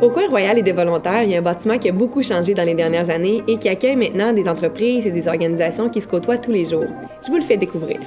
Au coin Royal et des Volontaires, il y a un bâtiment qui a beaucoup changé dans les dernières années et qui accueille maintenant des entreprises et des organisations qui se côtoient tous les jours. Je vous le fais découvrir.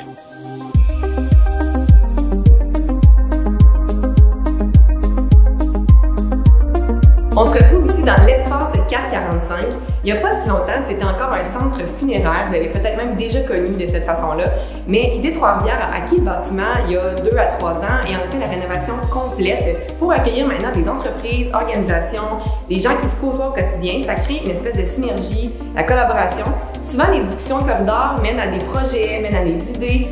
On se retrouve ici dans l'espace 445. Il n'y a pas si longtemps, c'était encore un centre funéraire. Vous l'avez peut-être même déjà connu de cette façon-là. Mais Idée Trois-Rivières a acquis le bâtiment il y a 2 à 3 ans et en a fait la rénovation complète pour accueillir maintenant des entreprises, organisations, des gens qui se côtoient au quotidien. Ça crée une espèce de synergie, la collaboration. Souvent, les discussions de corridor mènent à des projets, mènent à des idées.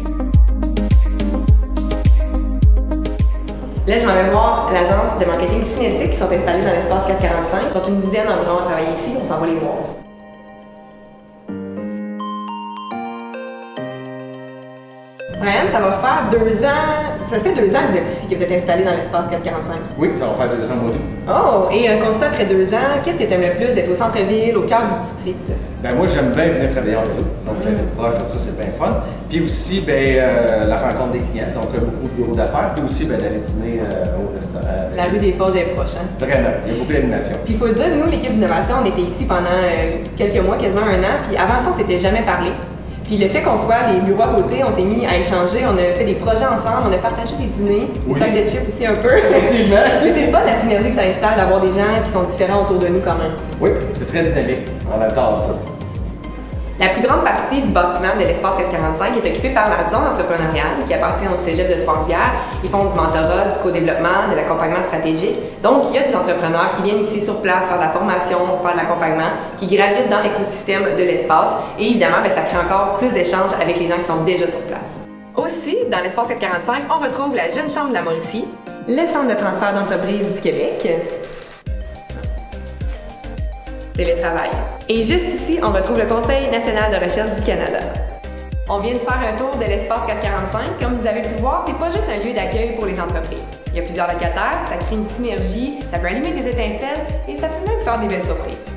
Là, je m'en vais voir l'agence de marketing Cinétique qui sont installés dans l'espace 445. Ils sont une dizaine environ à travailler ici, on s'en va les voir. Brian, ça va faire 2 ans, ça fait 2 ans que vous êtes ici, que vous êtes installé dans l'espace 445. Oui, ça va faire 2 ans au mois d'août. Oh, et un constat après 2 ans, qu'est-ce que tu aimes le plus d'être au centre-ville, au cœur du district? Ben moi, j'aime bien venir travailler en vélo, donc d'être proche, donc ça, c'est bien fun. Puis aussi, la rencontre des clients, donc beaucoup de bureaux d'affaires, puis aussi d'aller dîner au restaurant. La rue des Forges est proche, hein? Vraiment, il y a beaucoup d'animation. Puis il faut le dire, nous, l'équipe d'innovation, on était ici pendant quelques mois, quasiment 1 an, puis avant ça, on s'était jamais parlé. Puis le fait qu'on soit les bureaux à côté, on s'est mis à échanger, on a fait des projets ensemble, on a partagé des dîners, des sacs de chips aussi un peu. Effectivement. Mais c'est pas la synergie que ça installe d'avoir des gens qui sont différents autour de nous quand même. Oui, c'est très dynamique. On adore ça. La plus grande partie du bâtiment de l'espace 445 est occupée par la zone entrepreneuriale qui appartient au Cégep de Trois-Rivières. Ils font du mentorat, du co-développement, de l'accompagnement stratégique. Donc, il y a des entrepreneurs qui viennent ici sur place faire de la formation, faire de l'accompagnement, qui gravitent dans l'écosystème de l'espace. Et évidemment, ça crée encore plus d'échanges avec les gens qui sont déjà sur place. Aussi, dans l'espace 445, on retrouve la Jeune Chambre de la Mauricie, le Centre de transfert d'entreprise du Québec, télétravail. Et juste ici, on retrouve le Conseil national de recherche du Canada. On vient de faire un tour de l'espace 445. Comme vous avez pu voir, c'est pas juste un lieu d'accueil pour les entreprises. Il y a plusieurs locataires, ça crée une synergie, ça peut allumer des étincelles et ça peut même faire des belles surprises.